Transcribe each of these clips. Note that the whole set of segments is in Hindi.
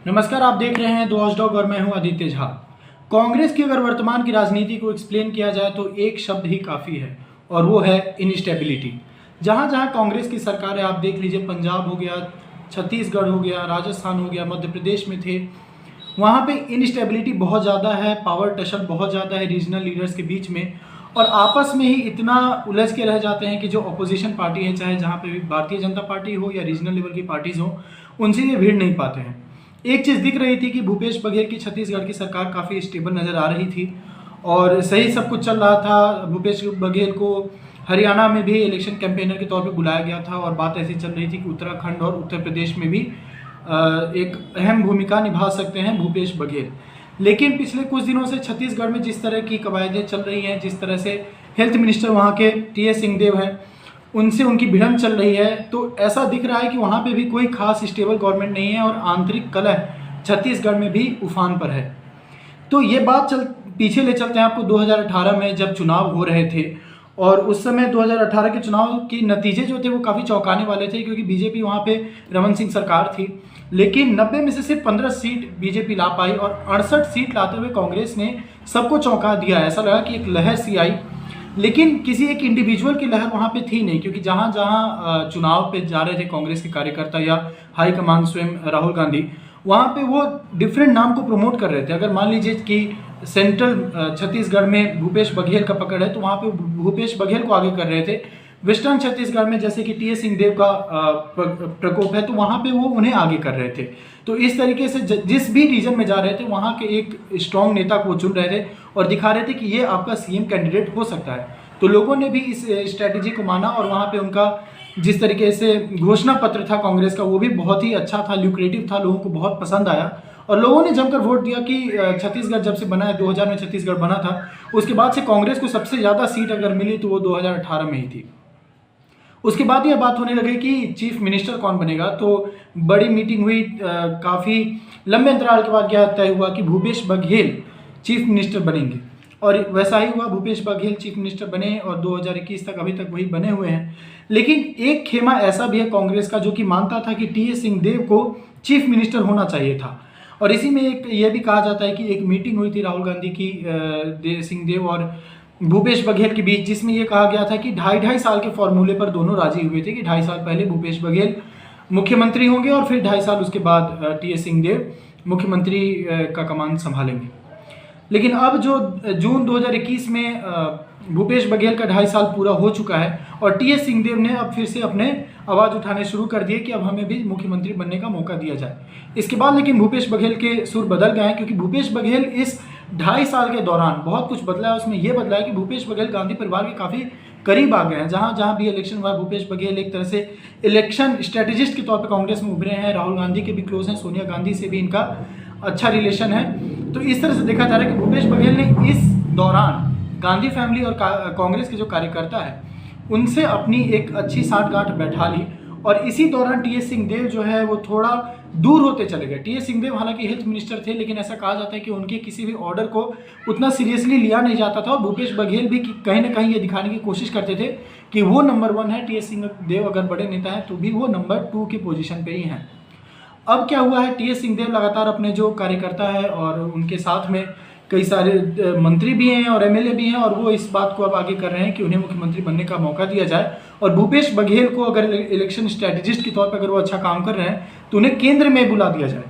नमस्कार, आप देख रहे हैं द वॉचडॉग और मैं हूं आदित्य झा। कांग्रेस की अगर वर्तमान की राजनीति को एक्सप्लेन किया जाए तो एक शब्द ही काफ़ी है और वो है इनस्टेबिलिटी। जहां जहां कांग्रेस की सरकार है, आप देख लीजिए, पंजाब हो गया, छत्तीसगढ़ हो गया, राजस्थान हो गया, मध्य प्रदेश में थे, वहाँ पे इनस्टेबिलिटी बहुत ज़्यादा है, पावर टशन बहुत ज़्यादा है रीजनल लीडर्स के बीच में, और आपस में ही इतना उलझ के रह जाते हैं कि जो अपोजिशन पार्टी है, चाहे जहाँ पे भी भारतीय जनता पार्टी हो या रीजनल लेवल की पार्टीज़ हो, उनसे ये भिड़ नहीं पाते हैं। एक चीज़ दिख रही थी कि भूपेश बघेल की छत्तीसगढ़ की सरकार काफ़ी स्टेबल नज़र आ रही थी और सही सब कुछ चल रहा था। भूपेश बघेल को हरियाणा में भी इलेक्शन कैंपेनर के तौर पे बुलाया गया था और बात ऐसी चल रही थी कि उत्तराखंड और उत्तर प्रदेश में भी एक अहम भूमिका निभा सकते हैं भूपेश बघेल। लेकिन पिछले कुछ दिनों से छत्तीसगढ़ में जिस तरह की कवायदें चल रही हैं, जिस तरह से हेल्थ मिनिस्टर वहाँ के टी.एस. सिंहदेव हैं, उनसे उनकी भिड़ंत चल रही है, तो ऐसा दिख रहा है कि वहाँ पे भी कोई खास स्टेबल गवर्नमेंट नहीं है और आंतरिक कलह छत्तीसगढ़ में भी उफान पर है। तो ये बात पीछे ले चलते हैं आपको 2018 में, जब चुनाव हो रहे थे और उस समय 2018 के चुनाव के नतीजे जो थे वो काफ़ी चौंकाने वाले थे, क्योंकि बीजेपी वहाँ पे रमन सिंह सरकार थी, लेकिन 90 में से सिर्फ 15 सीट बीजेपी ला पाई और 68 सीट लाते हुए कांग्रेस ने सबको चौंका दिया। ऐसा लगा कि एक लहर सी आई, लेकिन किसी एक इंडिविजुअल की लहर वहाँ पे थी नहीं, क्योंकि जहाँ जहाँ चुनाव पे जा रहे थे कांग्रेस के कार्यकर्ता या हाईकमान स्वयं राहुल गांधी, वहाँ पे वो डिफरेंट नाम को प्रमोट कर रहे थे। अगर मान लीजिए कि सेंट्रल छत्तीसगढ़ में भूपेश बघेल का पकड़ है, तो वहाँ पे भूपेश बघेल को आगे कर रहे थे। वेस्टर्न छत्तीसगढ़ में जैसे कि टी.एस. सिंहदेव का प्रकोप है, तो वहाँ पे वो उन्हें आगे कर रहे थे। तो इस तरीके से जिस भी रीजन में जा रहे थे, वहाँ के एक स्ट्रॉन्ग नेता को चुन रहे थे और दिखा रहे थे कि ये आपका सीएम कैंडिडेट हो सकता है। तो लोगों ने भी इस स्ट्रैटेजी को माना और वहाँ पे उनका जिस तरीके से घोषणा पत्र था कांग्रेस का, वो भी बहुत ही अच्छा था, ल्यूक्रेटिव था, लोगों को बहुत पसंद आया और लोगों ने जमकर वोट दिया कि छत्तीसगढ़ जब से बना है, 2000 में छत्तीसगढ़ बना था, उसके बाद से कांग्रेस को सबसे ज़्यादा सीट अगर मिली तो वो 2018 में ही थी। उसके बाद यह बात होने लगी कि चीफ मिनिस्टर कौन बनेगा, तो बड़ी मीटिंग हुई, काफ़ी लंबे अंतराल के बाद यह तय हुआ कि भूपेश बघेल चीफ मिनिस्टर बनेंगे और वैसा ही हुआ। भूपेश बघेल चीफ मिनिस्टर बने और 2021 तक अभी तक वही बने हुए हैं। लेकिन एक खेमा ऐसा भी है कांग्रेस का जो कि मानता था कि टी.एस. सिंहदेव को चीफ मिनिस्टर होना चाहिए था, और इसी में एक ये भी कहा जाता है कि एक मीटिंग हुई थी राहुल गांधी की सिंहदेव और भूपेश बघेल के बीच, जिसमें ये कहा गया था कि 2.5 साल के फॉर्मूले पर दोनों राजी हुए थे कि 2.5 साल पहले भूपेश बघेल मुख्यमंत्री होंगे और फिर 2.5 साल उसके बाद टी.एस. सिंहदेव मुख्यमंत्री का कमान संभालेंगे। लेकिन अब जो जून 2021 में भूपेश बघेल का 2.5 साल पूरा हो चुका है और टी.एस. सिंहदेव ने अब फिर से अपने आवाज़ उठाने शुरू कर दिए कि अब हमें भी मुख्यमंत्री बनने का मौका दिया जाए। इसके बाद लेकिन भूपेश बघेल के सुर बदल गए हैं, क्योंकि भूपेश बघेल इस 2.5 साल के दौरान बहुत कुछ बदला है। उसमें यह बदला है कि भूपेश बघेल गांधी परिवार के काफ़ी करीब आ गए हैं। जहाँ जहाँ भी इलेक्शन हुआ, भूपेश बघेल एक तरह से इलेक्शन स्ट्रेटेजिस्ट के तौर पर कांग्रेस में उभरे हैं। राहुल गांधी के भी क्लोज हैं, सोनिया गांधी से भी इनका अच्छा रिलेशन है। तो इस तरह से देखा जा रहा है कि भूपेश बघेल ने इस दौरान गांधी फैमिली और कांग्रेस के जो कार्यकर्ता है उनसे अपनी एक अच्छी साठगांठ बैठा ली, और इसी दौरान टी.एस. सिंहदेव जो है वो थोड़ा दूर होते चले गए। टी.एस. सिंहदेव हालांकि हेल्थ मिनिस्टर थे, लेकिन ऐसा कहा जाता है कि उनके किसी भी ऑर्डर को उतना सीरियसली लिया नहीं जाता था और भूपेश बघेल भी कहीं ना कहीं ये दिखाने की कोशिश करते थे कि वो नंबर 1 है, टी.एस. सिंहदेव अगर बड़े नेता हैं तो भी वो नंबर 2 की पोजीशन पे ही हैं। अब क्या हुआ है, टी.एस. सिंहदेव लगातार अपने जो कार्यकर्ता है और उनके साथ में कई सारे मंत्री भी हैं और एमएलए भी हैं, और वो इस बात को अब आगे कर रहे हैं कि उन्हें मुख्यमंत्री बनने का मौका दिया जाए, और भूपेश बघेल को अगर इलेक्शन स्ट्रैटेजिस्ट के तौर पर अगर वो अच्छा काम कर रहे हैं तो उन्हें केंद्र में बुला दिया जाए।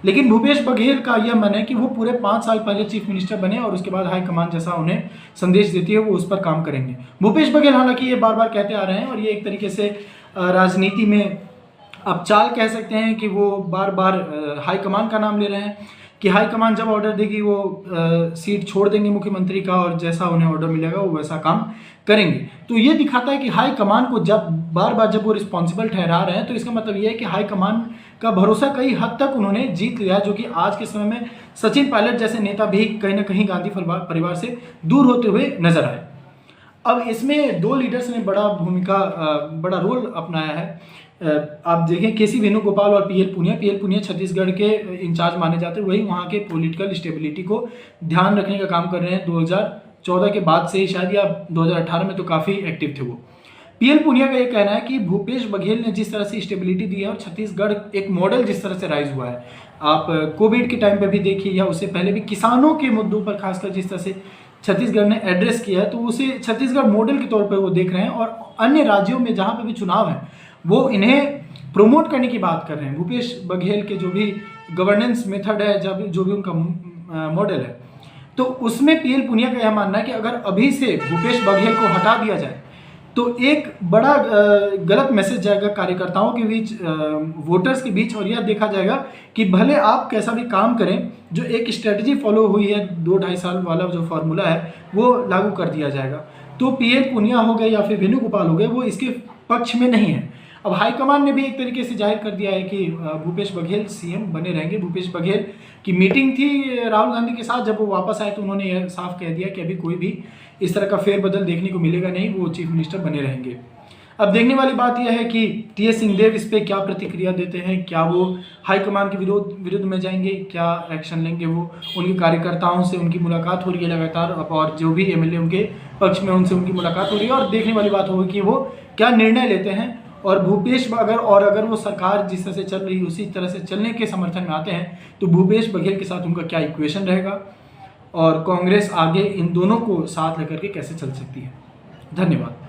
लेकिन भूपेश बघेल का यह मन है कि वो पूरे 5 साल पहले चीफ मिनिस्टर बने और उसके बाद हाईकमान जैसा उन्हें संदेश देती है वो उस पर काम करेंगे। भूपेश बघेल हालांकि ये बार बार कहते आ रहे हैं, और ये एक तरीके से राजनीति में आप चाल कह सकते हैं कि वो बार बार हाईकमान का नाम ले रहे हैं कि हाईकमान जब ऑर्डर देगी वो सीट छोड़ देंगे मुख्यमंत्री का, और जैसा उन्हें ऑर्डर मिलेगा वो वैसा काम करेंगे। तो ये दिखाता है कि हाईकमान को जब बार बार जब वो रिस्पॉन्सिबल ठहरा रहे हैं, तो इसका मतलब ये है कि हाईकमान का भरोसा कई हद तक उन्होंने जीत लिया, जो कि आज के समय में सचिन पायलट जैसे नेता भी कहीं ना कहीं गांधी परिवार से दूर होते हुए नजर आए। अब इसमें 2 लीडर्स ने बड़ा रोल अपनाया है। आप देखें, के.सी. वेणुगोपाल और पी.एल. पुनिया छत्तीसगढ़ के इंचार्ज माने जाते हैं। वही वहाँ के पॉलिटिकल स्टेबिलिटी को ध्यान रखने का काम कर रहे हैं। 2014 के बाद से ही शायद, या 2018 में तो काफ़ी एक्टिव थे वो। पीएल पुनिया का ये कहना है कि भूपेश बघेल ने जिस तरह से स्टेबिलिटी दी है और छत्तीसगढ़ एक मॉडल जिस तरह से राइज हुआ है, आप कोविड के टाइम पे भी देखिए या उससे पहले भी किसानों के मुद्दों पर खासकर जिस तरह से छत्तीसगढ़ ने एड्रेस किया है, तो उसे छत्तीसगढ़ मॉडल के तौर पर वो देख रहे हैं। और अन्य राज्यों में जहाँ पे भी चुनाव है वो इन्हें प्रमोट करने की बात कर रहे हैं। भूपेश बघेल के जो भी गवर्नेंस मेथड है, जो भी उनका मॉडल है, तो उसमें पीएल पुनिया का यह मानना है कि अगर अभी से भूपेश बघेल को हटा दिया जाए तो एक बड़ा गलत मैसेज जाएगा कार्यकर्ताओं के बीच, वोटर्स के बीच, और यह देखा जाएगा कि भले आप कैसा भी काम करें, जो एक स्ट्रेटजी फॉलो हुई है 2-2.5 साल वाला जो फार्मूला है वो लागू कर दिया जाएगा। तो पीएल पुनिया हो गए या फिर वेणुगोपाल हो गए, वो इसके पक्ष में नहीं है। अब हाईकमान ने भी एक तरीके से जाहिर कर दिया है कि भूपेश बघेल सीएम बने रहेंगे। भूपेश बघेल की मीटिंग थी राहुल गांधी के साथ, जब वो वापस आए तो उन्होंने यह साफ कह दिया कि अभी कोई भी इस तरह का फेरबदल देखने को मिलेगा नहीं, वो चीफ मिनिस्टर बने रहेंगे। अब देखने वाली बात यह है कि टी.एस. सिंहदेव इस पर क्या प्रतिक्रिया देते हैं, क्या वो हाईकमान के विरुद्ध में जाएंगे, क्या एक्शन लेंगे। वो उनके कार्यकर्ताओं से उनकी मुलाकात हो रही है लगातार, और जो भी एमएलए उनके पक्ष में उनसे उनकी मुलाकात हो रही है, और देखने वाली बात होगी कि वो क्या निर्णय लेते हैं। और भूपेश अगर वो सरकार जिस तरह से चल रही है उसी तरह से चलने के समर्थन में आते हैं, तो भूपेश बघेल के साथ उनका क्या इक्वेशन रहेगा और कांग्रेस आगे इन दोनों को साथ लेकर के कैसे चल सकती है। धन्यवाद।